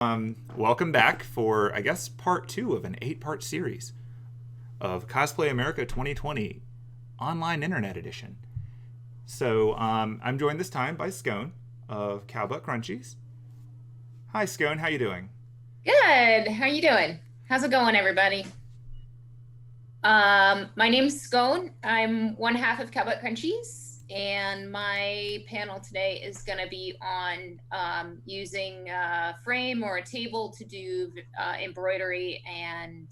Welcome back for, I guess, part two of an 8-part series of Cosplay America 2020 Online Internet Edition. I'm joined this time by Scone of Cowbutt Crunchies. Hi, Scone. How you doing? Good. How you doing? How's it going, everybody? My name's Scone. I'm one half of Cowbutt Crunchies, and my panel today is going to be on using a frame or a table to do embroidery and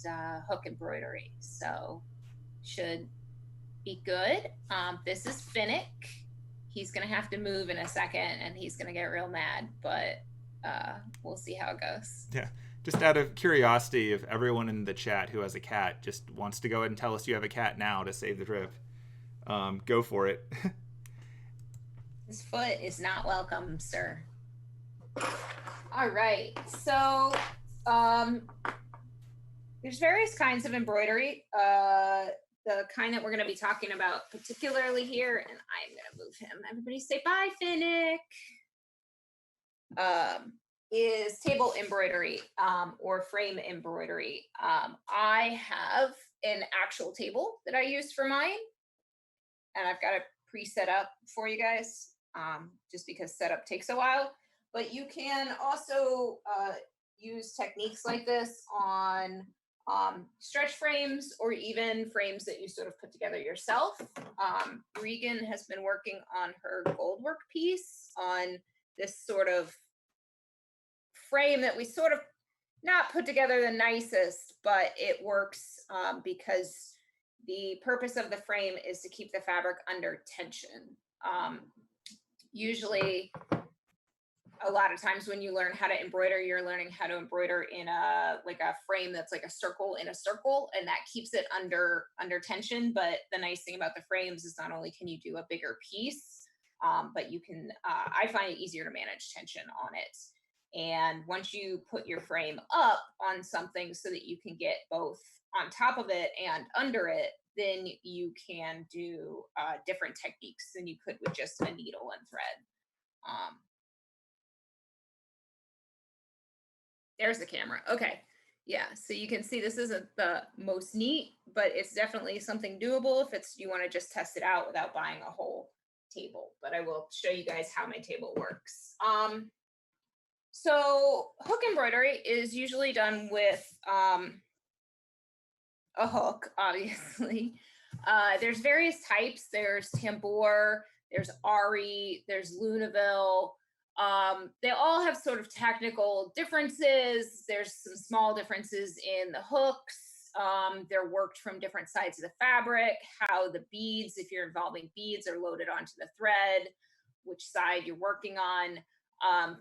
hook embroidery. So should be good. This is Finnick. He's going to have to move in a second, and he's going to get real mad, but we'll see how it goes. Yeah. Just out of curiosity, if everyone in the chat who has a cat just wants to go ahead and tell us you have a cat now to save the trip, go for it. This foot is not welcome, sir. All right, so there's various kinds of embroidery. The kind that we're going to be talking about particularly here, and I'm going to move him. Everybody say bye, Finnick. Is table embroidery or frame embroidery. I have an actual table that I use for mine, and I've got it pre-set up for you guys just because setup takes a while. But you can also use techniques like this on stretch frames or even frames that you sort of put together yourself. Regan has been working on her gold work piece on this sort of frame that we sort of not put together the nicest, but it works because the purpose of the frame is to keep the fabric under tension. Usually, a lot of times when you learn how to embroider, you're learning how to embroider in a frame that's like a circle in a circle, and that keeps it under tension. But the nice thing about the frames is not only can you do a bigger piece, but you can, I find it easier to manage tension on it. And once you put your frame up on something so that you can get both on top of it and under it, then you can do different techniques than you could with just a needle and thread. There's the camera. Okay. Yeah, so you can see this isn't the most neat, but it's definitely something doable if you want to just test it out without buying a whole table. But I will show you guys how my table works. So hook embroidery is usually done with a hook, obviously. There's various types. There's tambour, there's Ari, there's luneville. They all have sort of technical differences. There's some small differences in the hooks. They're worked from different sides of the fabric, how the beads, if you're involving beads, are loaded onto the thread, which side you're working on.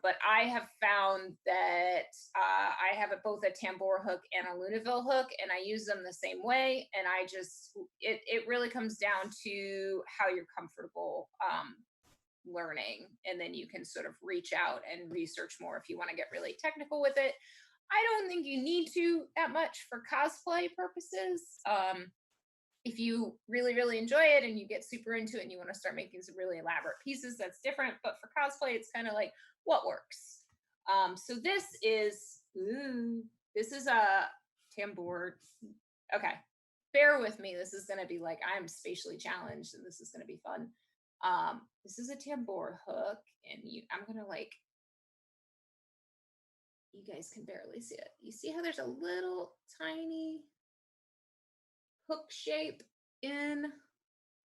But I have found that I have both a tambour hook and a luneville hook, and I use them the same way. And it really comes down to how you're comfortable learning. And then you can sort of reach out and research more if you want to get really technical with it. I don't think you need to that much for cosplay purposes. If you really, really enjoy it and you get super into it and you want to start making some really elaborate pieces, that's different. But for cosplay, it's kind of like what works. So this is a tambour. Okay, bear with me. This is going to be like, I'm spatially challenged and this is going to be fun. This is a tambour hook, and I'm going to you guys can barely see it. You see how there's a little tiny hook shape in?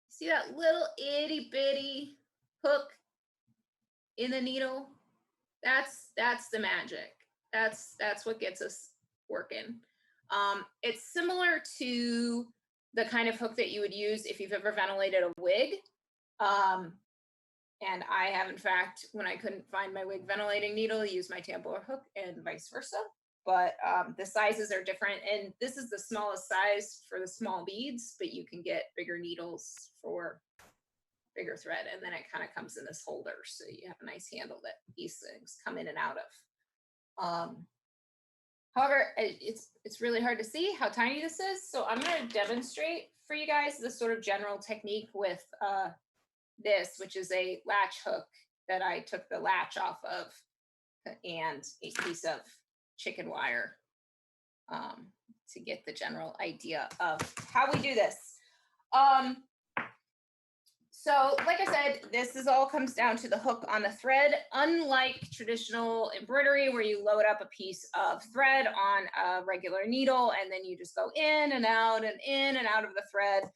See that little itty bitty hook in the needle? That's the magic. That's what gets us working. It's similar to the kind of hook that you would use if you've ever ventilated a wig. And I have, in fact, when I couldn't find my wig ventilating needle, used my tambour hook and vice versa. But the sizes are different, and this is the smallest size for the small beads, but you can get bigger needles for bigger thread, and then it kind of comes in this holder, so you have a nice handle that these things come in and out of. However, it's really hard to see how tiny this is, so I'm going to demonstrate for you guys the sort of general technique with this, which is a latch hook that I took the latch off of, and a piece of chicken wire to get the general idea of how we do this. So like I said, this is all comes down to the hook on the thread. Unlike traditional embroidery where you load up a piece of thread on a regular needle and then you just go in and out and in and out of the thread,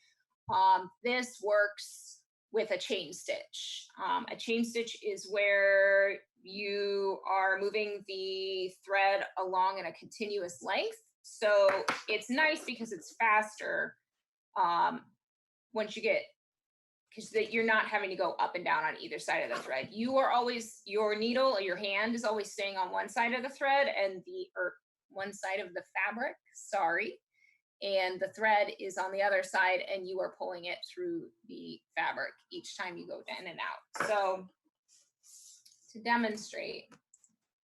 this works with a chain stitch. A chain stitch is where you are moving the thread along in a continuous length. So it's nice because it's faster once you get, because you're not having to go up and down on either side of the thread. You are always, your needle or your hand is always staying on one side of the thread and one side of the fabric, sorry. And the thread is on the other side and you are pulling it through the fabric each time you go in and out. So to demonstrate,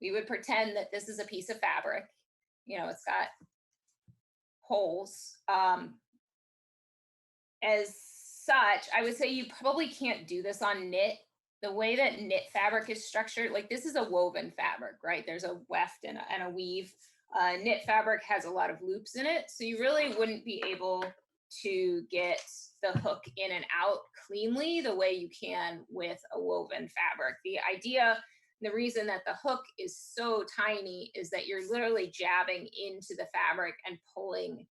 we would pretend that this is a piece of fabric. You know, it's got holes. As such, I would say you probably can't do this on knit. The way that knit fabric is structured, like this is a woven fabric, right? There's a weft and a weave. Knit fabric has a lot of loops in it, so you really wouldn't be able to get the hook in and out cleanly the way you can with a woven fabric. The idea, the reason that the hook is so tiny is that you're literally jabbing into the fabric and pulling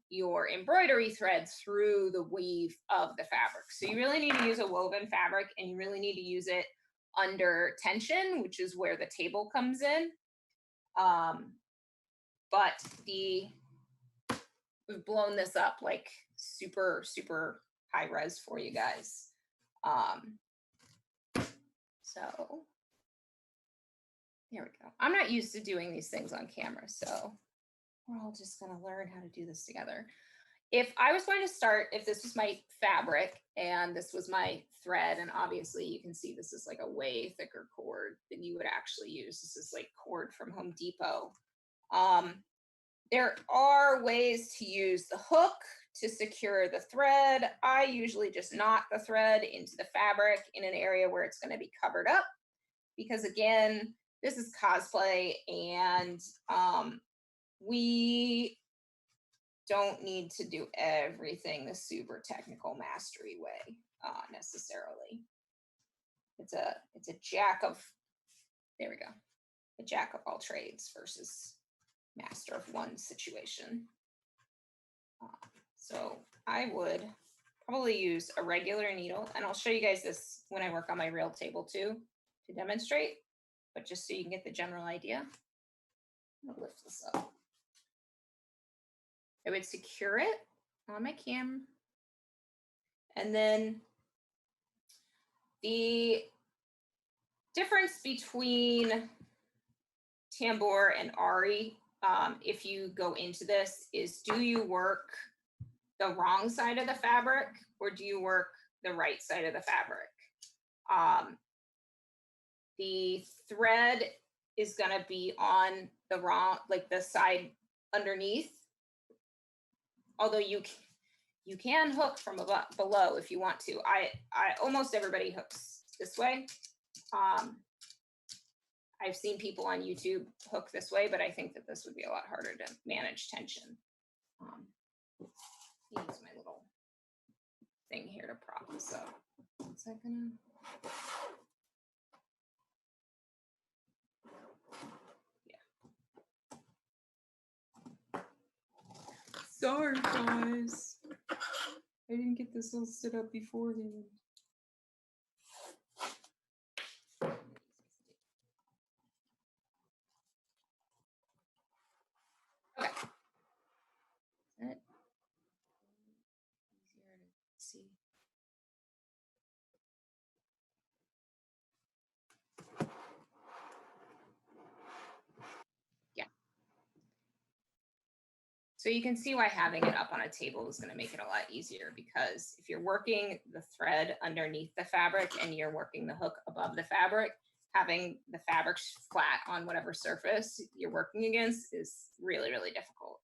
your embroidery thread through the weave of the fabric. So you really need to use a woven fabric and you really need to use it under tension, which is where the table comes in. But we've blown this up like super, super high res for you guys. So there we go. I'm not used to doing these things on camera, so we're all just going to learn how to do this together. If I was going to start, if this was my fabric and this was my thread, and obviously you can see this is like a way thicker cord than you would actually use. This is like cord from Home Depot. There are ways to use the hook to secure the thread. I usually just knot the thread into the fabric in an area where it's going to be covered up, because again, this is cosplay and we don't need to do everything the super technical mastery way necessarily. It's a jack of, there we go, a jack of all trades versus master of one situation. So I would probably use a regular needle, and I'll show you guys this when I work on my real table too to demonstrate, but just so you can get the general idea. I'm gonna lift this up. I would secure it on my cam. And then the difference between tambour and Ari, if you go into this, is do you work the wrong side of the fabric or do you work the right side of the fabric? The thread is going to be on the wrong, like the side underneath. Although you can hook from below if you want to. I almost everybody hooks this way. I've seen people on YouTube hook this way, but I think that this would be a lot harder to manage tension. Use my little thing here to prop this up. Is that gonna? Sorry, guys. I didn't get this all set up beforehand. Okay. Is that easier to see? Yeah. So you can see why having it up on a table is going to make it a lot easier, because if you're working the thread underneath the fabric and you're working the hook above the fabric, having the fabric flat on whatever surface you're working against is really, really difficult.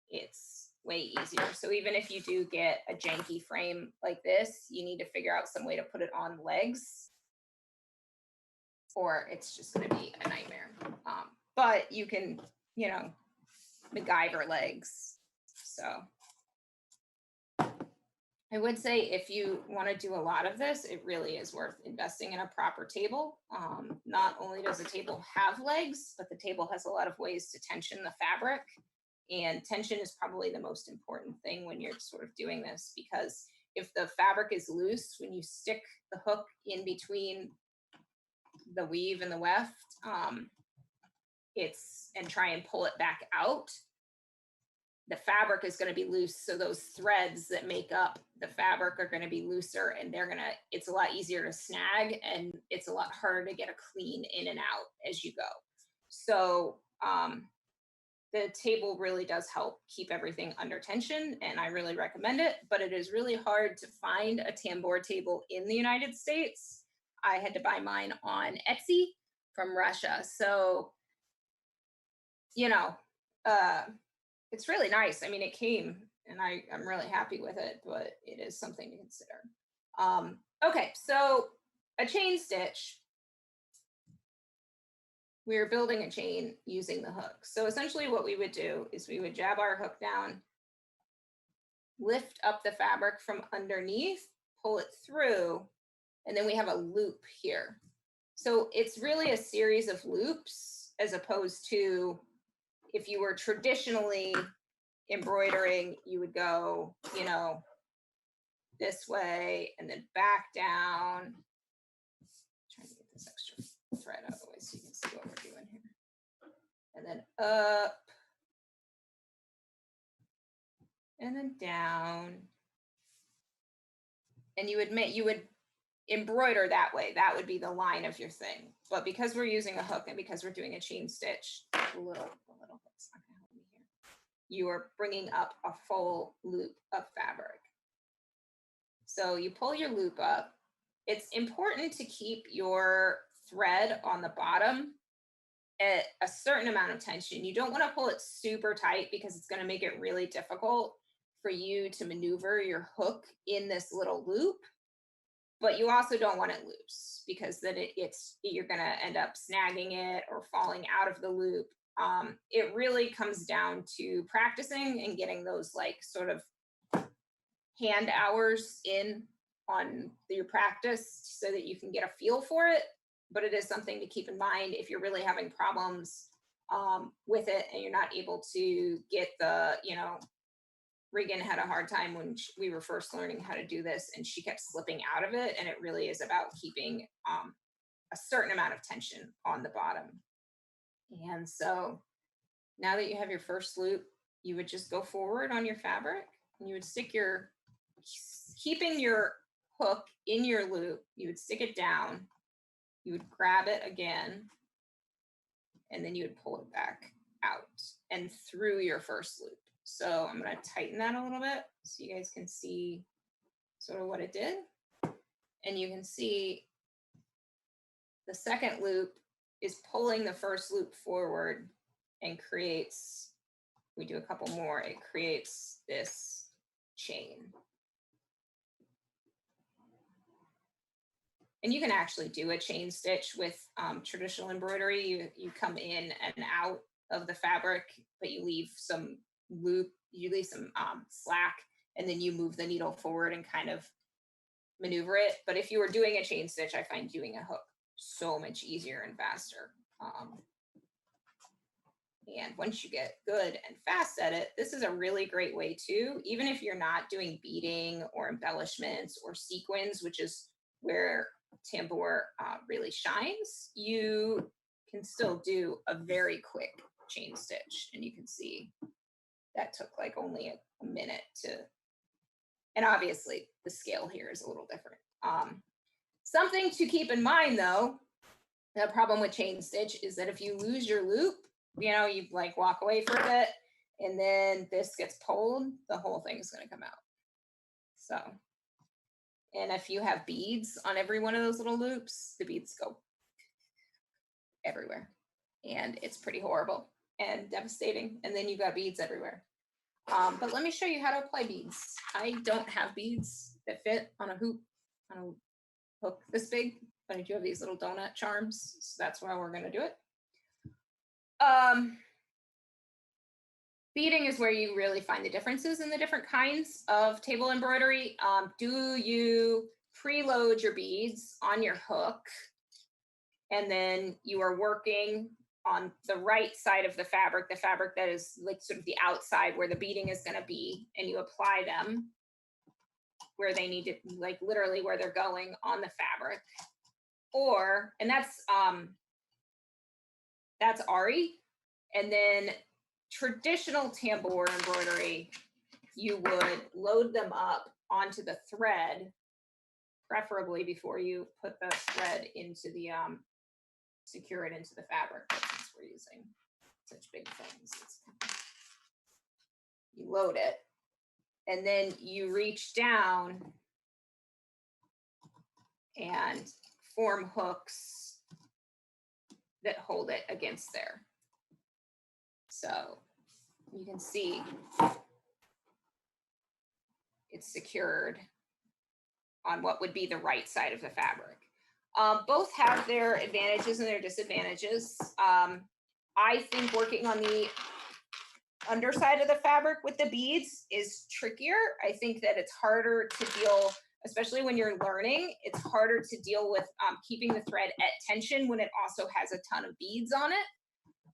It's way easier. So even if you do get a janky frame like this, you need to figure out some way to put it on legs, or it's just going to be a nightmare. but you can, you know, MacGyver legs. So I would say if you want to do a lot of this, it really is worth investing in a proper table. Not only does the table have legs, but the table has a lot of ways to tension the fabric. And tension is probably the most important thing when you're sort of doing this, because if the fabric is loose, when you stick the hook in between the weave and the weft, and try and pull it back out, the fabric is going to be loose. So those threads that make up the fabric are going to be looser, and it's a lot easier to snag, and it's a lot harder to get a clean in and out as you go. So the table really does help keep everything under tension, and I really recommend it, but it is really hard to find a tambour table in the United States. I had to buy mine on Etsy from Russia. So, you know, it's really nice. I mean, it came, and I'm really happy with it, but it is something to consider. Okay, so a chain stitch. We are building a chain using the hook. So essentially what we would do is we would jab our hook down, lift up the fabric from underneath, pull it through, and then we have a loop here. So it's really a series of loops, as opposed to if you were traditionally embroidering, you would go, you know, this way and then back down. Trying to get this extra thread out of the way so you can see what we're doing here. And then up and then down. And you would embroider that way. That would be the line of your thing. But because we're using a hook and because we're doing a chain stitch, the little hook's not gonna help me here. You are bringing up a full loop of fabric. So you pull your loop up. It's important to keep your thread on the bottom at a certain amount of tension. You don't want to pull it super tight because it's going to make it really difficult for you to maneuver your hook in this little loop. But you also don't want it loose, because then you're going to end up snagging it or falling out of the loop. It really comes down to practicing and getting those like sort of hand hours in on your practice so that you can get a feel for it. But it is something to keep in mind if you're really having problems with it and you're not able to get the, you know, Regan had a hard time when we were first learning how to do this, and she kept slipping out of it. And it really is about keeping a certain amount of tension on the bottom. And so now that you have your first loop, you would just go forward on your fabric, and you would stick keeping your hook in your loop, you would stick it down, you would grab it again, and then you would pull it back out and through your first loop. So I'm going to tighten that a little bit so you guys can see sort of what it did. And you can see the second loop is pulling the first loop forward and creates, we do a couple more, it creates this chain. And you can actually do a chain stitch with traditional embroidery. You come in and out of the fabric, but you leave some loop, you leave some slack, and then you move the needle forward and kind of maneuver it. But if you were doing a chain stitch, I find doing a hook so much easier and faster. And once you get good and fast at it, this is a really great way too, even if you're not doing beading or embellishments or sequins, which is where tambour really shines, you can still do a very quick chain stitch. And you can see that took like only a minute to, and obviously the scale here is a little different. Something to keep in mind though, the problem with chain stitch is that if you lose your loop, you know, you like walk away for a bit and then this gets pulled, the whole thing is going to come out. So, and if you have beads on every one of those little loops, the beads go everywhere. And it's pretty horrible and devastating. And then you've got beads everywhere. But let me show you how to apply beads. I don't have beads that fit on a hoop, on a hook this big, but I do have these little donut charms. So that's why we're going to do it. Beading is where you really find the differences in the different kinds of table embroidery. Do you preload your beads on your hook, and then you are working on the right side of the fabric that is like sort of the outside where the beading is going to be, and you apply them where they need to, like literally where they're going on the fabric. Or, and that's Ari. And then traditional tambour embroidery, you would load them up onto the thread, preferably before you put the thread into the secure it into the fabric. But since we're using such big things, you load it, and then you reach down and form hooks that hold it against there. So you can see it's secured on what would be the right side of the fabric. Both have their advantages and their disadvantages. I think working on the underside of the fabric with the beads is trickier. I think that it's harder to deal, especially when you're learning, it's harder to deal with keeping the thread at tension when it also has a ton of beads on it.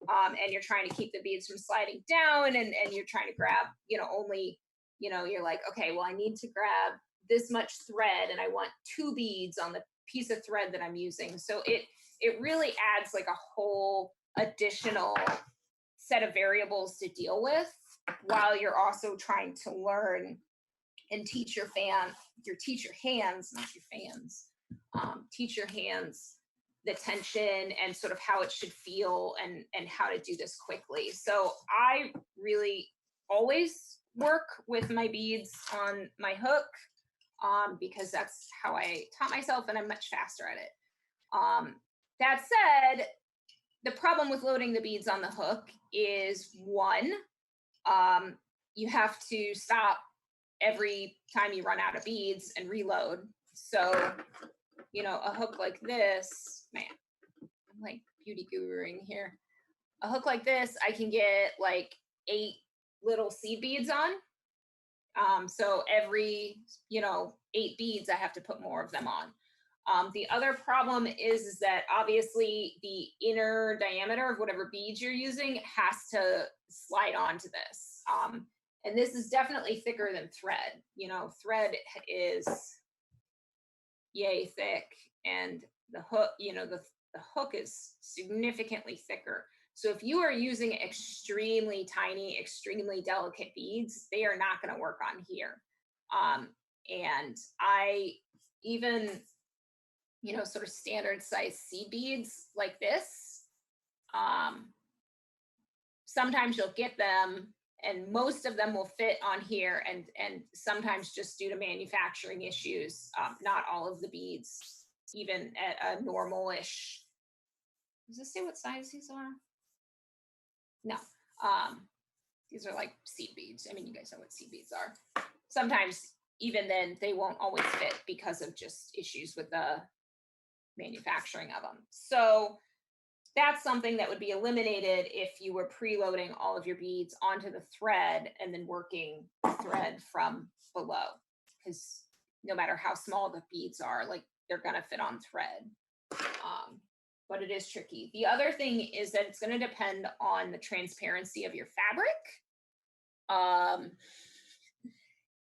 And you're trying to keep the beads from sliding down, and you're trying to grab, only, you're like, okay, well, I need to grab this much thread and I want 2 beads on the piece of thread that I'm using. So it really adds like a whole additional set of variables to deal with while you're also trying to learn and teach your hands, not your fans, teach your hands the tension and sort of how it should feel and how to do this quickly. So I really always work with my beads on my hook because that's how I taught myself, and I'm much faster at it. That said, the problem with loading the beads on the hook is one, you have to stop every time you run out of beads and reload. So, a hook like this, man, I'm like beauty guruing here. A hook like this, I can get like 8 little seed beads on. So every, 8 beads, I have to put more of them on. The other problem is that obviously the inner diameter of whatever beads you're using has to slide onto this. And this is definitely thicker than thread. Thread is yay thick, and the hook, the hook is significantly thicker. So if you are using extremely tiny, extremely delicate beads, they are not going to work on here. And I even, sort of standard size seed beads like this, sometimes you'll get them and most of them will fit on here, and sometimes just due to manufacturing issues, not all of the beads, even at a normal-ish, does this say what size these are? No, these are like seed beads. I mean, you guys know what seed beads are. Sometimes even then they won't always fit because of just issues with the manufacturing of them. So that's something that would be eliminated if you were preloading all of your beads onto the thread and then working the thread from below, because no matter how small the beads are, like they're going to fit on thread. But it is tricky. The other thing is that it's going to depend on the transparency of your fabric.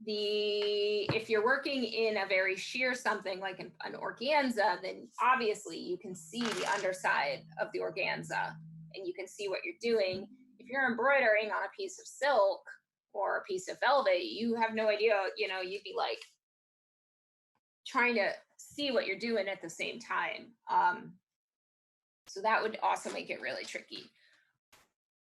If you're working in a very sheer something like an organza, then obviously you can see the underside of the organza and you can see what you're doing. If you're embroidering on a piece of silk or a piece of velvet, you have no idea, you'd be like trying to see what you're doing at the same time. So that would also make it really tricky.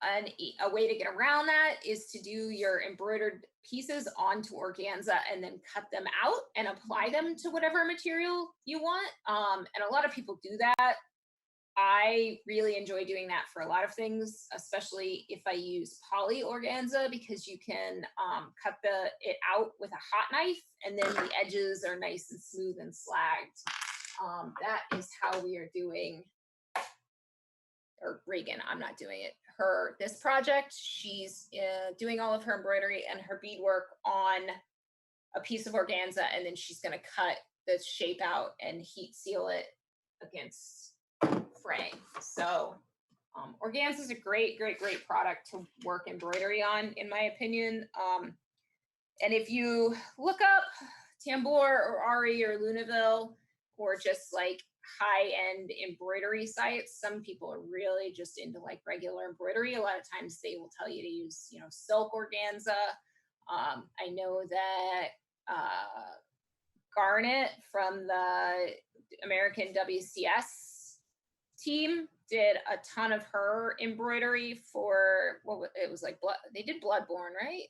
And a way to get around that is to do your embroidered pieces onto organza and then cut them out and apply them to whatever material you want. And a lot of people do that. I really enjoy doing that for a lot of things, especially if I use poly organza, because you can cut it out with a hot knife and then the edges are nice and smooth and slagged. That is how we are doing or Reagan, I'm not doing it. This project, she's doing all of her embroidery and her beadwork on a piece of organza, and then she's going to cut the shape out and heat seal it against fraying. So organza is a great product to work embroidery on, in my opinion. And if you look up tambour or Ari or Luneville, or just like high-end embroidery sites, some people are really just into like regular embroidery. A lot of times they will tell you to use, you know, silk organza. I know that Garnet from the American WCS team did a ton of her embroidery for it was like they did Bloodborne, right?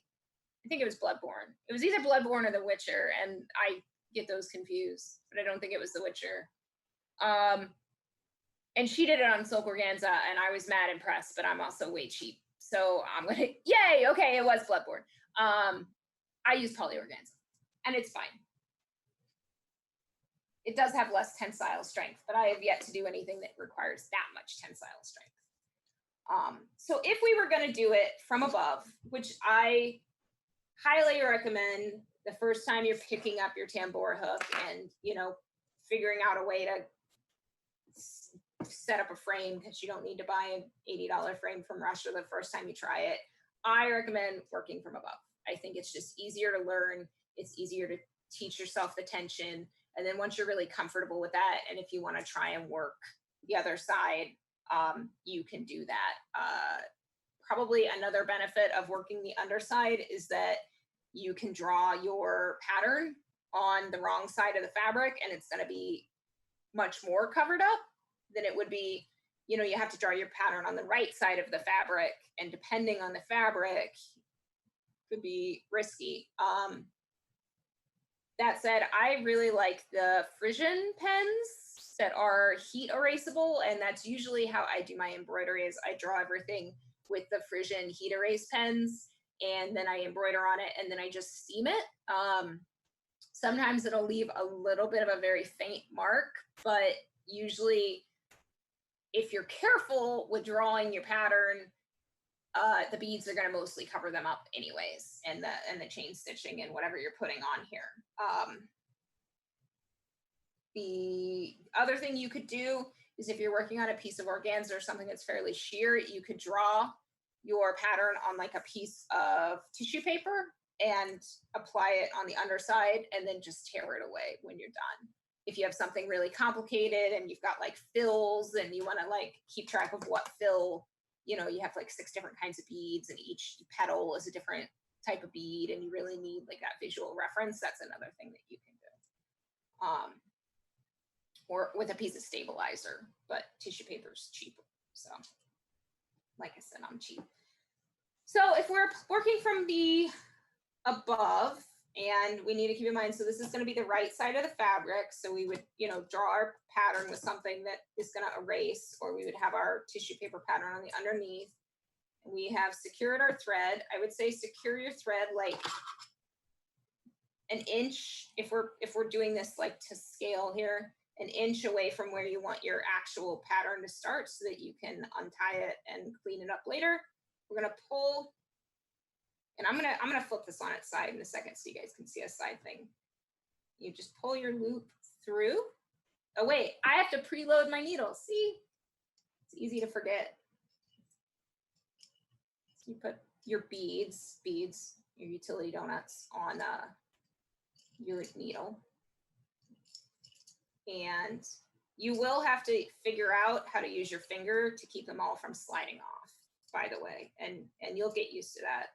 I think it was Bloodborne. It was either Bloodborne or The Witcher, and I get those confused, but I don't think it was The Witcher. And she did it on silk organza, and I was mad impressed, but I'm also way cheap, so I'm gonna yay. Okay, it was Bloodborne. I use poly organza, and it's fine. It does have less tensile strength, but I have yet to do anything that requires that much tensile strength. So if we were going to do it from above, which I highly recommend the first time you're picking up your tambour hook and, you know, figuring out a way to set up a frame, because you don't need to buy an $80 frame from Russia the first time you try it. I recommend working from above. I think it's just easier to learn. It's easier to teach yourself the tension. And then once you're really comfortable with that, and if you want to try and work the other side, you can do that. Probably another benefit of working the underside is that you can draw your pattern on the wrong side of the fabric, and it's going to be much more covered up than it would be, you know, you have to draw your pattern on the right side of the fabric, and depending on the fabric, could be risky. That said, I really like the Frisian pens that are heat erasable, and that's usually how I do my embroidery. Is I draw everything with the Frisian heat erase pens, and then I embroider on it, and then I just steam it. Sometimes it'll leave a little bit of a very faint mark, but usually if you're careful with drawing your pattern, the beads are going to mostly cover them up anyways, and the chain stitching and whatever you're putting on here. The other thing you could do is, if you're working on a piece of organza or something that's fairly sheer, you could draw your pattern on like a piece of tissue paper and apply it on the underside, and then just tear it away when you're done. If you have something really complicated and you've got like fills and you want to like keep track of what fill, you know, you have like 6 different kinds of beads and each petal is a different type of bead, and you really need like that visual reference, that's another thing that you can do. Or with a piece of stabilizer, but tissue paper is cheaper. So like I said, I'm cheap. So if we're working from the above, and we need to keep in mind, so this is going to be the right side of the fabric. So we would, you know, draw our pattern with something that is going to erase, or we would have our tissue paper pattern on the underneath. We have secured our thread. I would say secure your thread like an inch, if we're doing this like to scale here, an inch away from where you want your actual pattern to start, so that you can untie it and clean it up later. We're going to pull, and I'm gonna flip this on its side in a second so you guys can see a side thing. You just pull your loop through. Oh wait, I have to preload my needle. See, it's easy to forget. So you put your beads, your utility donuts on your needle, and you will have to figure out how to use your finger to keep them all from sliding off, by the way, and you'll get used to that.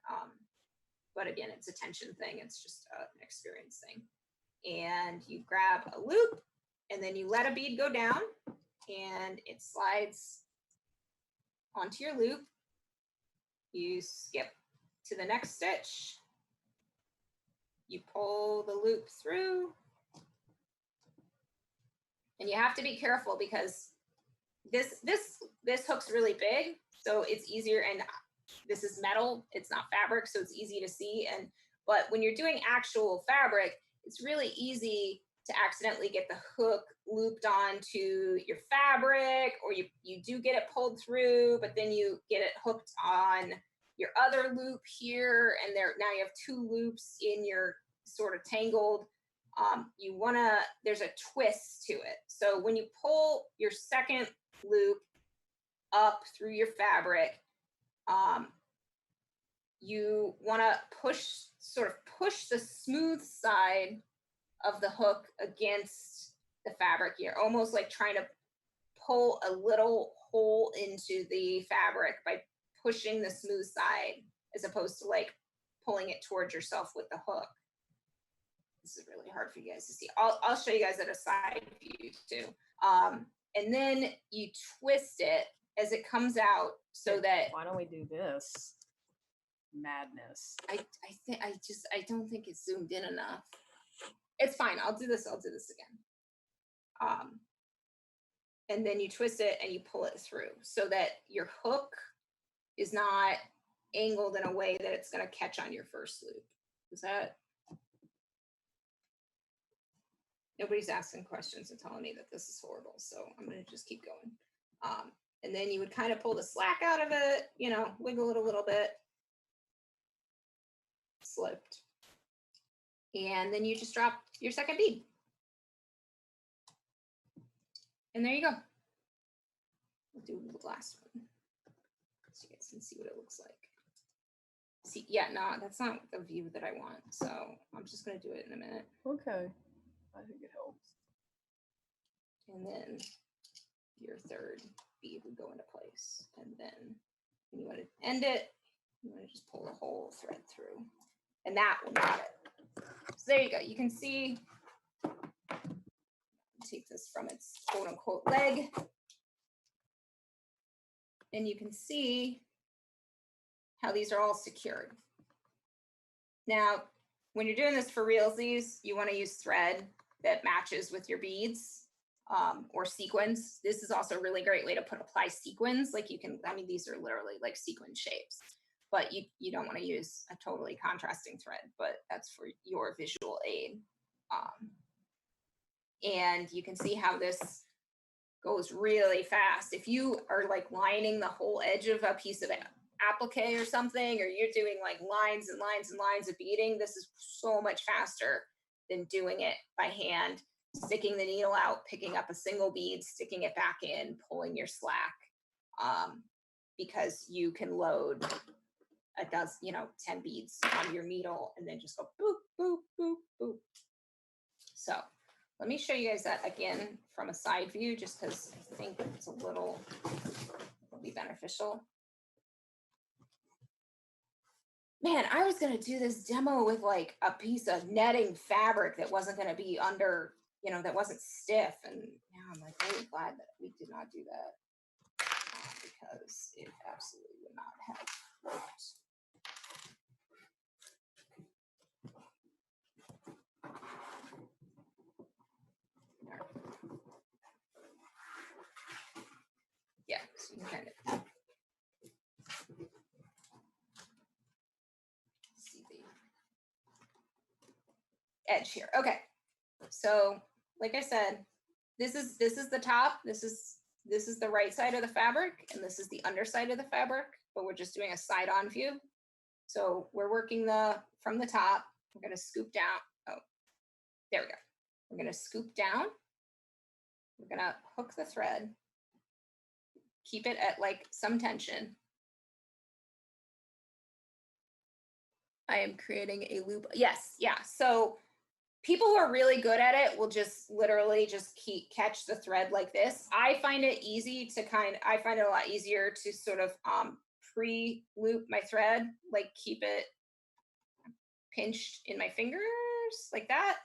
But again, it's a tension thing. It's just an experience thing. And you grab a loop, and then you let a bead go down, and it slides onto your loop. You skip to the next stitch. You pull the loop through. And you have to be careful, because this hook's really big, so it's easier, and this is metal, it's not fabric, so it's easy to see. But when you're doing actual fabric, it's really easy to accidentally get the hook looped onto your fabric, or you do get it pulled through, but then you get it hooked on your other loop here, and now you have two loops in your sort of tangled. You want to, there's a twist to it. So when you pull your second loop up through your fabric, you want to sort of push the smooth side of the hook against the fabric. You're almost like trying to pull a little hole into the fabric by pushing the smooth side, as opposed to like pulling it towards yourself with the hook. This is really hard for you guys to see. I'll show you guys at a side view too. And then you twist it as it comes out so that. Why don't we do this? Madness. I don't think it's zoomed in enough. It's fine. I'll do this again. And then you twist it and you pull it through so that your hook is not angled in a way that it's going to catch on your first loop. Is that? Nobody's asking questions and telling me that this is horrible, so I'm going to just keep going. And then you would kind of pull the slack out of it, wiggle it a little bit. Slipped. And then you just drop your second bead. And there you go. We'll do the last one so you guys can see what it looks like. See, yeah, no, that's not the view that I want. So I'm just going to do it in a minute. Okay. I think it helps. And then your third bead would go into place. And then when you want to end it, you want to just pull the whole thread through. And that will make it. So there you go. You can see, take this from its quote unquote leg. And you can see how these are all secured. Now, when you're doing this for realsies, you want to use thread that matches with your beads or sequins. This is also a really great way to apply sequins. Like you can, I mean, these are literally like sequin shapes, but you don't want to use a totally contrasting thread, but that's for your visual aid. And you can see how this goes really fast. If you are like lining the whole edge of a piece of applique or something, or you're doing like lines and lines and lines of beading, this is so much faster than doing it by hand, sticking the needle out, picking up a single bead, sticking it back in, pulling your slack, because you can load a dozen, 10 beads on your needle and then just go boop, boop, boop, boop. So let me show you guys that again from a side view, just because I think it's it'll be beneficial. Man, I was going to do this demo with like a piece of netting fabric that wasn't going to be under, that wasn't stiff. And now I'm like really glad that we did not do that because it absolutely would not have worked. Yeah, so you can kind of see the edge here. Okay, so like I said, this is the top. This is the right side of the fabric, and this is the underside of the fabric. But we're just doing a side-on view. So we're working from the top. We're going to scoop down. Oh, there we go. We're going to scoop down. We're going to hook the thread. Keep it at like some tension. I am creating a loop. Yes, yeah. So people who are really good at it will just literally just catch the thread like this. I find it easy to I find it a lot easier to sort of pre-loop my thread, like keep it pinched in my fingers like that.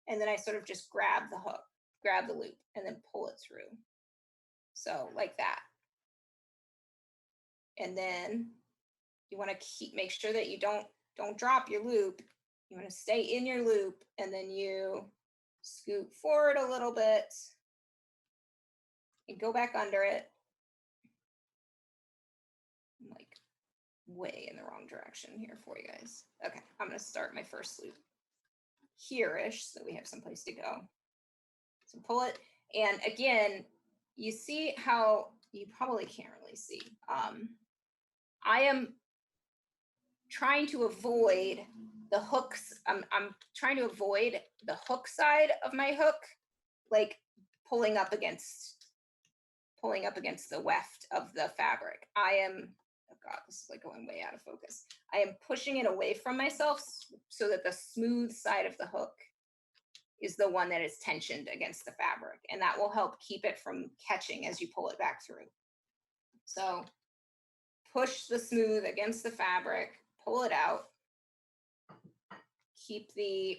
And then I sort of just grab the hook, grab the loop, and then pull it through. So like that. And then you want to make sure that you don't drop your loop. You want to stay in your loop, and then you scoot forward a little bit and go back under it. I'm like way in the wrong direction here for you guys. Okay, I'm going to start my first loop here-ish so that we have some place to go. So pull it. And again, you see how you probably can't really see. I am trying to avoid the hooks. I'm trying to avoid the hook side of my hook, like pulling up against the weft of the fabric. I am, oh God, this is like going way out of focus. I am pushing it away from myself so that the smooth side of the hook is the one that is tensioned against the fabric. And that will help keep it from catching as you pull it back through. So push the smooth against the fabric, pull it out, keep the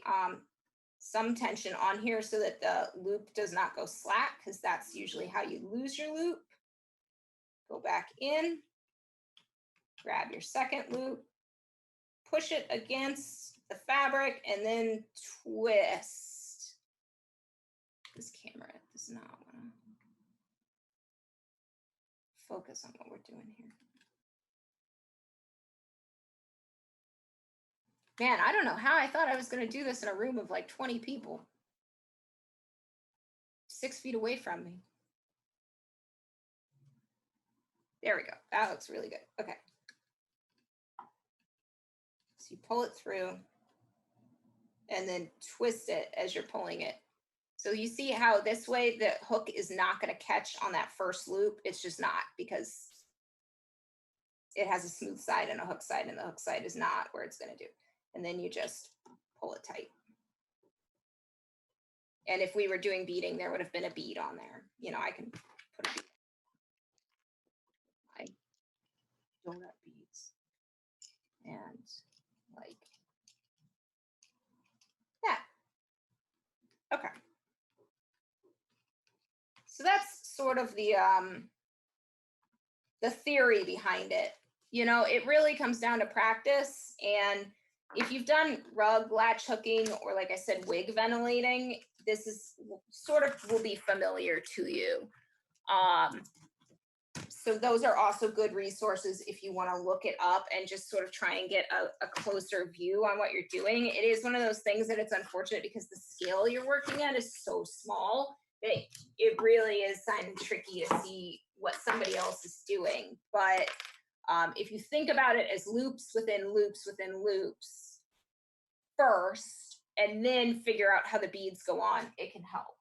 some tension on here so that the loop does not go slack, because that's usually how you lose your loop. Go back in, grab your second loop, push it against the fabric, and then twist. This camera does not want to focus on what we're doing here. Man, I don't know how I thought I was going to do this in a room of like 20 people. 6 feet away from me. There we go. That looks really good. Okay. So you pull it through and then twist it as you're pulling it. So you see how this way the hook is not going to catch on that first loop. It's just not, because it has a smooth side and a hook side, and the hook side is not where it's going to do. And then you just pull it tight. And if we were doing beading, there would have been a bead on there. You know, I can put a bead. My donut beads. And like that. Okay. So that's sort of the theory behind it. You know, it really comes down to practice. And if you've done rug latch hooking, or like I said, wig ventilating, this is sort of will be familiar to you. So those are also good resources if you want to look it up and just sort of try and get a closer view on what you're doing. It is one of those things that it's unfortunate because the scale you're working at is so small that it really is kind of tricky to see what somebody else is doing. But if you think about it as loops within loops within loops first, and then figure out how the beads go on, it can help.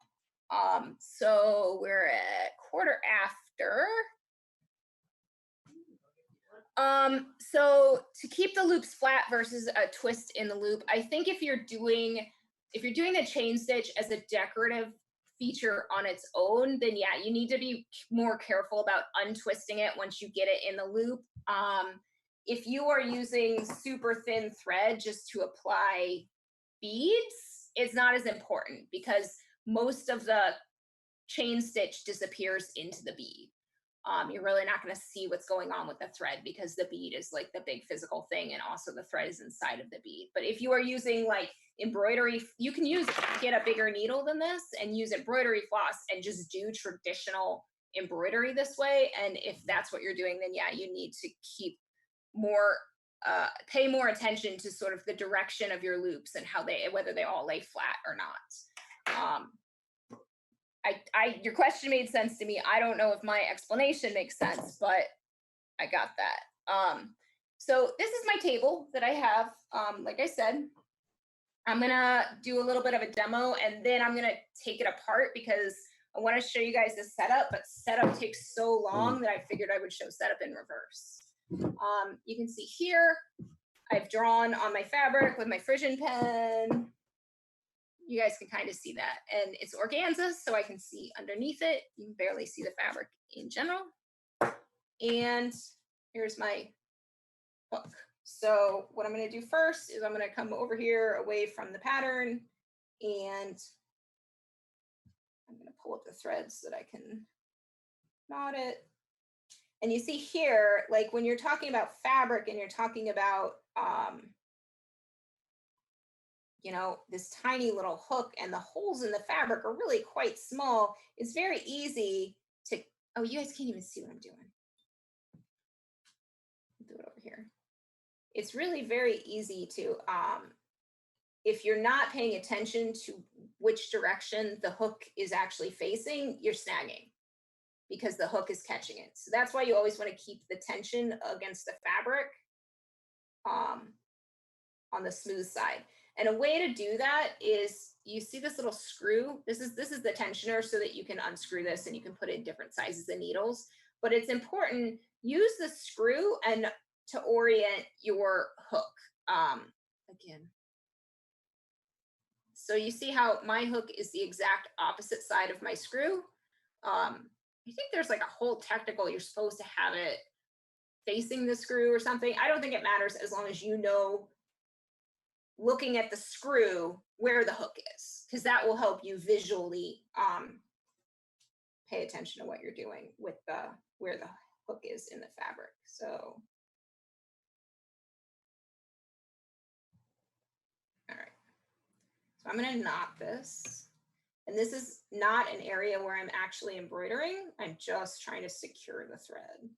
So we're at quarter after. So to keep the loops flat versus a twist in the loop, I think if you're doing the chain stitch as a decorative feature on its own, then yeah, you need to be more careful about untwisting it once you get it in the loop. If you are using super thin thread just to apply beads, it's not as important because most of the chain stitch disappears into the bead. You're really not going to see what's going on with the thread because the bead is like the big physical thing, and also the thread is inside of the bead. But if you are using like embroidery, you can get a bigger needle than this and use embroidery floss and just do traditional embroidery this way. And if that's what you're doing, then yeah, you need to keep more pay more attention to sort of the direction of your loops and whether they all lay flat or not. Your question made sense to me. I don't know if my explanation makes sense, but I got that. So this is my table that I have. Like I said, I'm gonna do a little bit of a demo and then I'm gonna take it apart because I want to show you guys the setup, but setup takes so long that I figured I would show setup in reverse. You can see here, I've drawn on my fabric with my Frisian pen. You guys can kind of see that. And it's organza, so I can see underneath it. You can barely see the fabric in general. And here's my hook. So what I'm going to do first is I'm going to come over here away from the pattern, and I'm going to pull up the threads so that I can knot it. And you see here, like when you're talking about fabric and you're talking about you know, this tiny little hook, and the holes in the fabric are really quite small. It's very easy to, oh, you guys can't even see what I'm doing. I'll do it over here. It's really very easy to if you're not paying attention to which direction the hook is actually facing, you're snagging because the hook is catching it. So that's why you always want to keep the tension against the fabric on the smooth side. And a way to do that is, you see this little screw? This is the tensioner so that you can unscrew this and you can put in different sizes of needles. But it's important, use the screw and to orient your hook. Again. So you see how my hook is the exact opposite side of my screw. I think there's like a whole technical, you're supposed to have it facing the screw or something. I don't think it matters as long as you know, looking at the screw, where the hook is, because that will help you visually pay attention to what you're doing with where the hook is in the fabric. So, all right. So I'm going to knot this. And this is not an area where I'm actually embroidering. I'm just trying to secure the thread.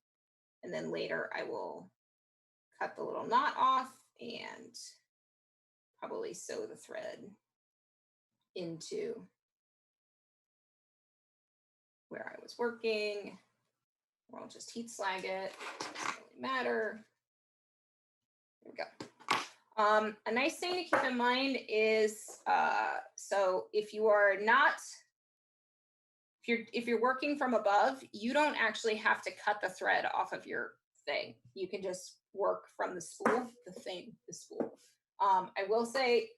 And then later I will cut the little knot off and probably sew the thread into where I was working, or I'll just heat slag it. Doesn't really matter. There we go. A nice thing to keep in mind is, so if you are not, if you're working from above, you don't actually have to cut the thread off of your thing. You can just work from the spool, the spool. I will say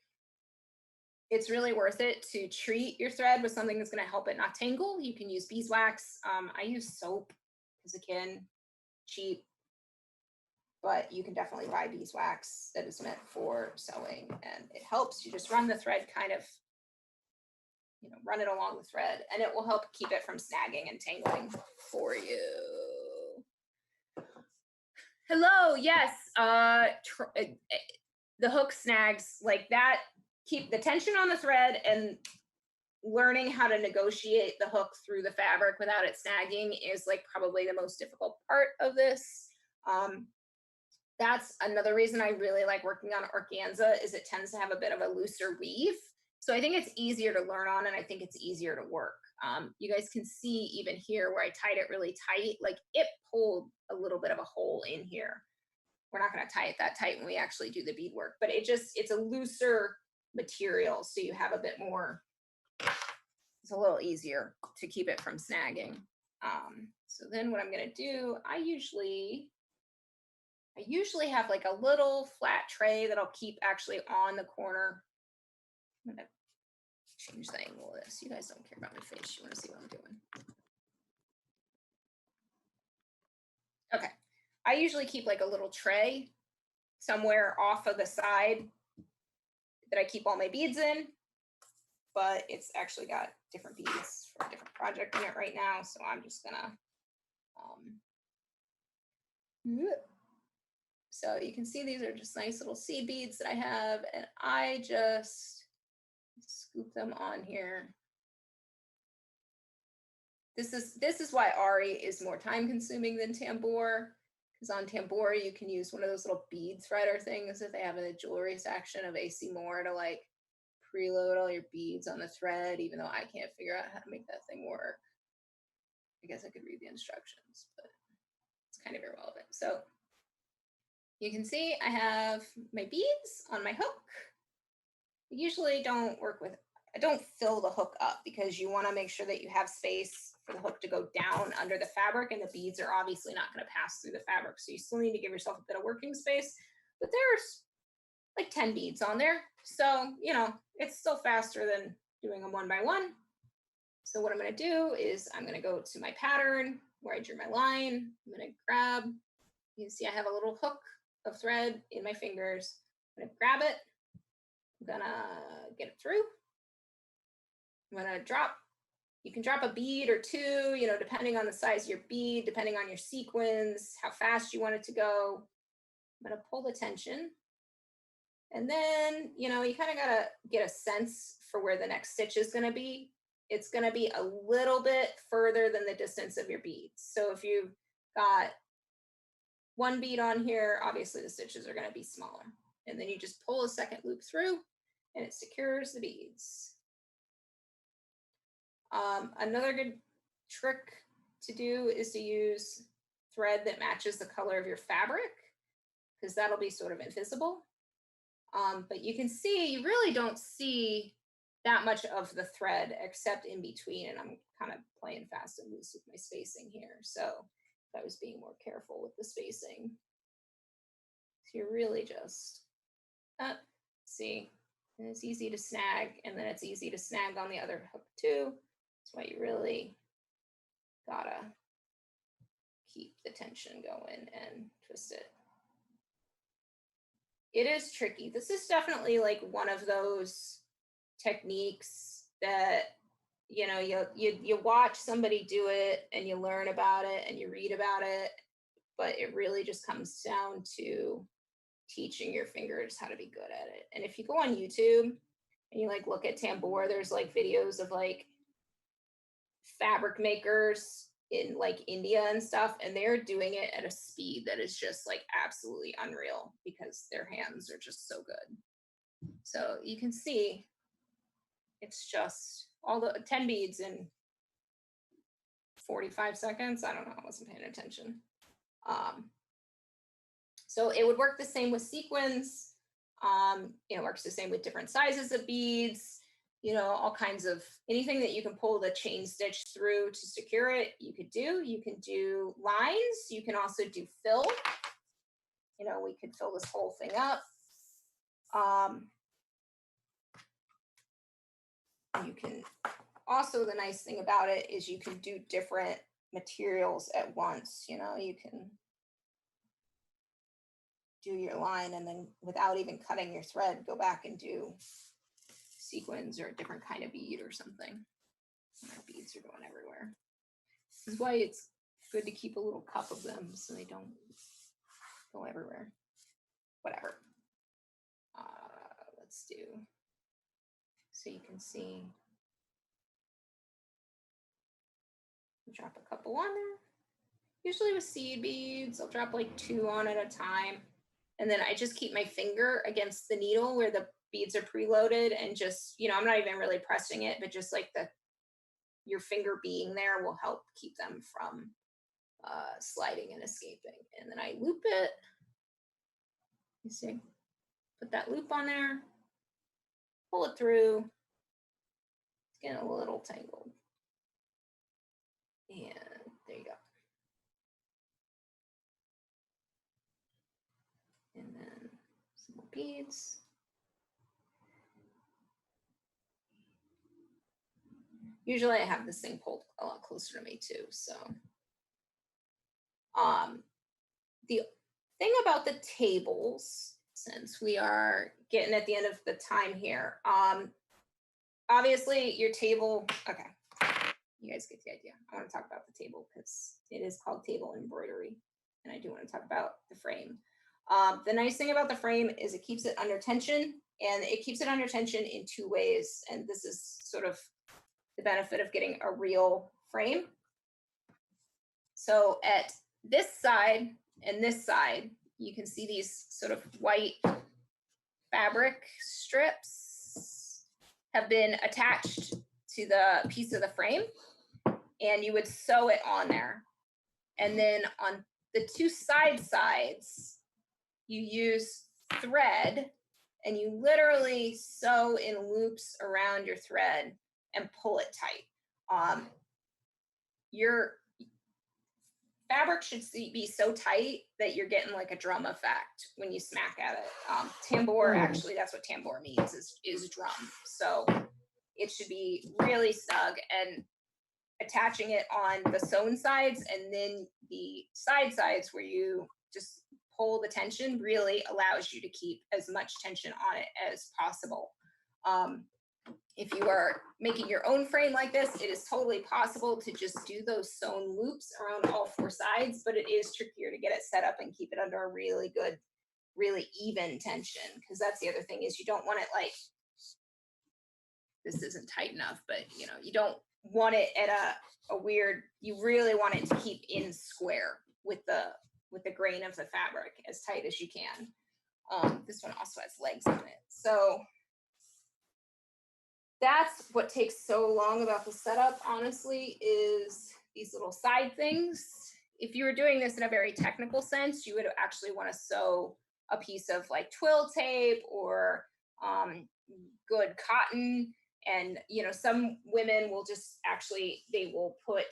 it's really worth it to treat your thread with something that's going to help it not tangle. You can use beeswax. I use soap because, again, cheap, but you can definitely buy beeswax that is meant for sewing, and it helps. You just run the thread kind of, run it along the thread, and it will help keep it from snagging and tangling for you. Hello, yes. The hook snags like that. Keep the tension on the thread, and learning how to negotiate the hook through the fabric without it snagging is like probably the most difficult part of this. That's another reason I really like working on organza, is it tends to have a bit of a looser weave. So I think it's easier to learn on, and I think it's easier to work. You guys can see even here where I tied it really tight, like it pulled a little bit of a hole in here. We're not going to tie it that tight when we actually do the beadwork, but it's a looser material, so you have a bit more, it's a little easier to keep it from snagging. So then what I'm going to do, I usually have like a little flat tray that I'll keep actually on the corner. I'm going to change the angle of this. You guys don't care about my face. You want to see what I'm doing. Okay. I usually keep like a little tray somewhere off of the side that I keep all my beads in, but it's actually got different beads for a different project in it right now. So I'm just gonna, so you can see these are just nice little seed beads that I have, and I just scoop them on here. This is why Ari is more time consuming than tambour, because on tambour you can use one of those little bead threader things that they have in the jewelry section of AC Moore to like preload all your beads on the thread, even though I can't figure out how to make that thing work. I guess I could read the instructions, but it's kind of irrelevant. So you can see I have my beads on my hook. I usually don't fill the hook up, because you want to make sure that you have space for the hook to go down under the fabric, and the beads are obviously not going to pass through the fabric. So you still need to give yourself a bit of working space, but there's like 10 beads on there. So, it's still faster than doing them one by one. So what I'm going to do is I'm going to go to my pattern where I drew my line. I'm going to grab, you can see I have a little hook of thread in my fingers. I'm going to grab it. I'm going to get it through. I'm going to drop. You can drop a bead or two, depending on the size of your bead, depending on your sequins, how fast you want it to go. I'm going to pull the tension. And then, you kind of got to get a sense for where the next stitch is going to be. It's going to be a little bit further than the distance of your beads. So if you've got one bead on here, obviously the stitches are going to be smaller. And then you just pull a second loop through, and it secures the beads. Another good trick to do is to use thread that matches the color of your fabric, because that'll be sort of invisible. But you can see, you really don't see that much of the thread except in between, and I'm kind of playing fast and loose with my spacing here. So I was being more careful with the spacing. So you're really just, see, and it's easy to snag, and then it's easy to snag on the other hook too. That's why you really gotta keep the tension going and twist it. It is tricky. This is definitely like one of those techniques that, you know, you watch somebody do it and you learn about it and you read about it, but it really just comes down to teaching your fingers how to be good at it. And if you go on YouTube and you like look at tambour, there's like videos of like fabric makers in like India and stuff, and they're doing it at a speed that is just like absolutely unreal because their hands are just so good. So you can see it's just all the 10 beads in 45 seconds. I don't know, I wasn't paying attention. So it would work the same with sequins. It works the same with different sizes of beads. You know, all kinds of, anything that you can pull the chain stitch through to secure it, you could do. You can do lines. You can also do fill. You know, we could fill this whole thing up. You can also, the nice thing about it is you can do different materials at once. You know, you can do your line and then without even cutting your thread, go back and do sequins or a different kind of bead or something. My beads are going everywhere. This is why it's good to keep a little cup of them so they don't go everywhere. Whatever. Let's do, so you can see. Drop a couple on there. Usually with seed beads, I'll drop like 2 on at a time. And then I just keep my finger against the needle where the beads are preloaded and just, you know, I'm not even really pressing it, but just like your finger being there will help keep them from sliding and escaping. And then I loop it. You see, put that loop on there, pull it through. It's getting a little tangled. And there you go. And then some more beads. Usually I have this thing pulled a lot closer to me too, so. The thing about the tables, since we are getting at the end of the time here, obviously your table, okay, you guys get the idea. I want to talk about the table because it is called table embroidery, and I do want to talk about the frame. The nice thing about the frame is it keeps it under tension, and it keeps it under tension in 2 ways, and this is sort of the benefit of getting a real frame. So at this side and this side, you can see these sort of white fabric strips have been attached to the piece of the frame, and you would sew it on there. And then on the 2 sides, you use thread, and you literally sew in loops around your thread and pull it tight. Your fabric should be so tight that you're getting like a drum effect when you smack at it. Tambour, actually, that's what tambour means, is drum. So it should be really snug, and attaching it on the sewn sides and then the sides where you just pull the tension really allows you to keep as much tension on it as possible. If you are making your own frame like this, it is totally possible to just do those sewn loops around all 4 sides, but it is trickier to get it set up and keep it under a really good, really even tension, because that's the other thing is you don't want it like, this isn't tight enough, but you know, you don't want it at a weird, you really want it to keep in square with the grain of the fabric as tight as you can. This one also has legs on it. So that's what takes so long about the setup, honestly, is these little side things. If you were doing this in a very technical sense, you would actually want to sew a piece of like twill tape or good cotton. And, you know, some women will just actually, they will put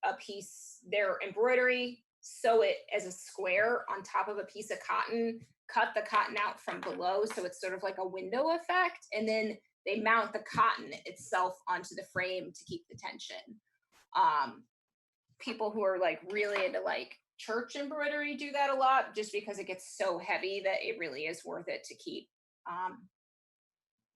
a piece, their embroidery, sew it as a square on top of a piece of cotton, cut the cotton out from below. So it's sort of like a window effect. And then they mount the cotton itself onto the frame to keep the tension. People who are like really into like church embroidery do that a lot, just because it gets so heavy that it really is worth it to keep.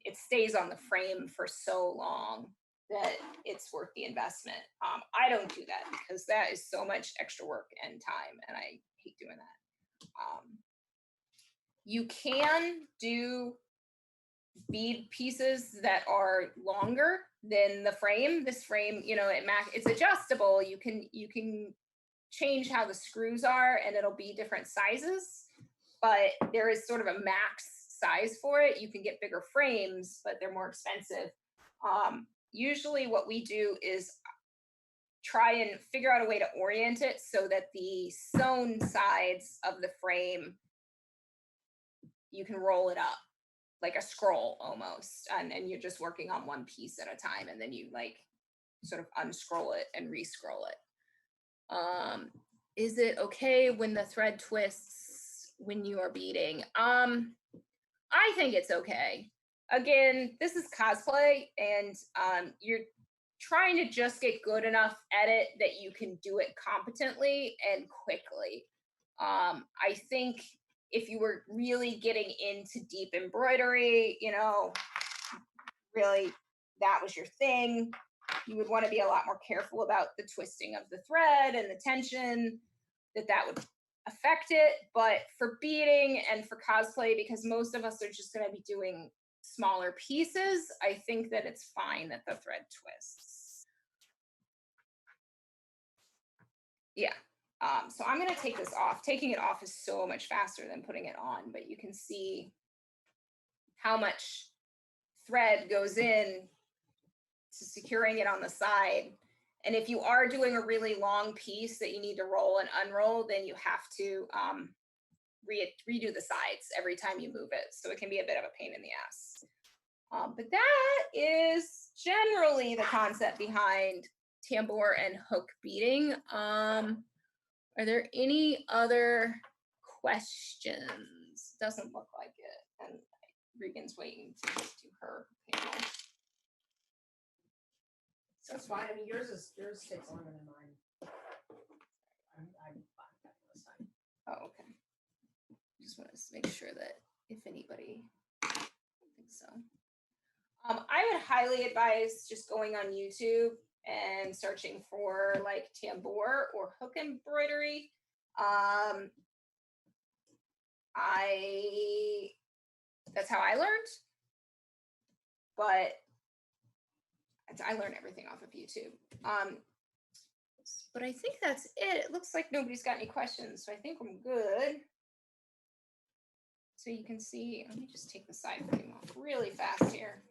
It stays on the frame for so long that it's worth the investment. I don't do that because that is so much extra work and time, and I hate doing that. You can do bead pieces that are longer than the frame. This frame, you know, it's adjustable. You can change how the screws are, and it'll be different sizes, but there is sort of a max size for it. You can get bigger frames, but they're more expensive. Usually what we do is try and figure out a way to orient it so that the sewn sides of the frame, you can roll it up like a scroll almost, and you're just working on one piece at a time, and then you like sort of unscroll it and re-scroll it. Is it okay when the thread twists when you are beading? I think it's okay. Again, this is cosplay, and you're trying to just get good enough at it that you can do it competently and quickly. I think if you were really getting into deep embroidery, you know, really that was your thing, you would want to be a lot more careful about the twisting of the thread and the tension that would affect it. But for beading and for cosplay, because most of us are just going to be doing smaller pieces, I think that it's fine that the thread twists. Yeah. So I'm going to take this off. Taking it off is so much faster than putting it on, but you can see how much thread goes in to securing it on the side. And if you are doing a really long piece that you need to roll and unroll, then you have to redo the sides every time you move it. So it can be a bit of a pain in the ass. But that is generally the concept behind tambour and hook beading. Are there any other questions? Doesn't look like it. And Regan's waiting to do her panel. That's fine. I mean, yours takes longer than mine. I'm fine this time. Oh, okay. Just want to make sure that if anybody, I don't think so. I would highly advise just going on YouTube and searching for like tambour or hook embroidery. That's how I learned, but I learn everything off of YouTube. But I think that's it. It looks like nobody's got any questions, so I think I'm good. So you can see, let me just take the side frame off really fast here.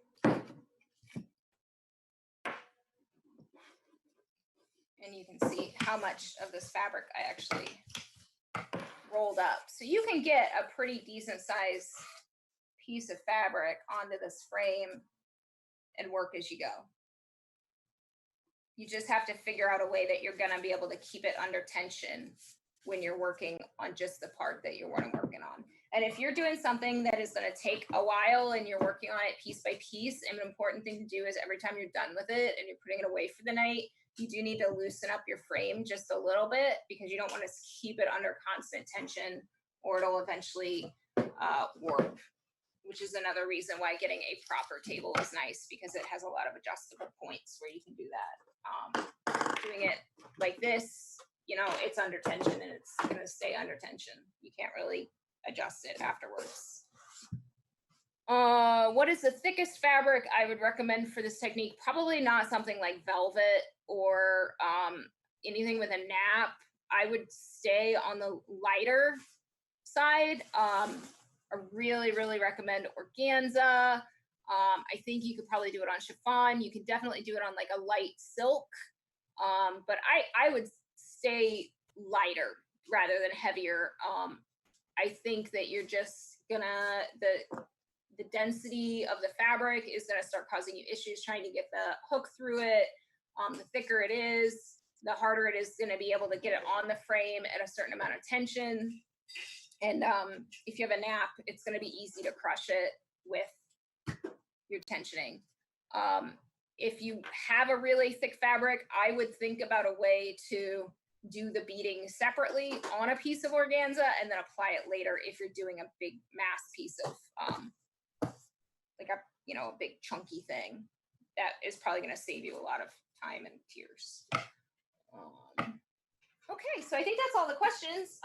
And you can see how much of this fabric I actually rolled up. So you can get a pretty decent size piece of fabric onto this frame and work as you go. You just have to figure out a way that you're going to be able to keep it under tension when you're working on just the part that you're working on. And if you're doing something that is going to take a while and you're working on it piece by piece, an important thing to do is every time you're done with it and you're putting it away for the night, you do need to loosen up your frame just a little bit, because you don't want to keep it under constant tension or it'll eventually warp, which is another reason why getting a proper table is nice, because it has a lot of adjustable points where you can do that. Doing it like this, you know, it's under tension and it's going to stay under tension. You can't really adjust it afterwards. What is the thickest fabric I would recommend for this technique? Probably not something like velvet or anything with a nap. I would stay on the lighter side. I really, really recommend organza. I think you could probably do it on chiffon. You can definitely do it on like a light silk. But I would stay lighter rather than heavier. I think that you're just gonna the density of the fabric is gonna start causing you issues trying to get the hook through it. The thicker it is, the harder it is gonna be able to get it on the frame at a certain amount of tension. And if you have a nap, it's gonna be easy to crush it with your tensioning. If you have a really thick fabric, I would think about a way to do the beading separately on a piece of organza and then apply it later if you're doing a big mass piece of like a big chunky thing. That is probably going to save you a lot of time and tears. Okay, so I think that's all the questions.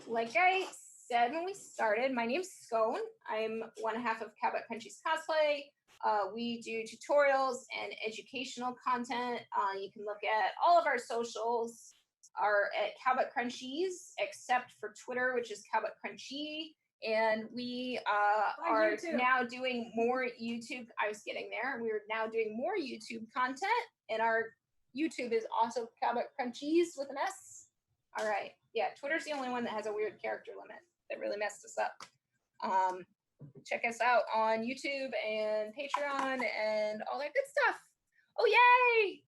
Like I said when we started, my name's Scone. I'm one half of Cowbutt Crunchies Cosplay. We do tutorials and educational content. You can look at all of our socials are at Cowbutt Crunchies, except for Twitter, which is Cowbutt Crunchy. And we are now doing more YouTube. I was getting there. We're now doing more YouTube content, and our YouTube is also Cowbutt Crunchies with an S. All right. Yeah, Twitter's the only one that has a weird character limit that really messed us up. Check us out on YouTube and Patreon and all that good stuff. Oh, yay!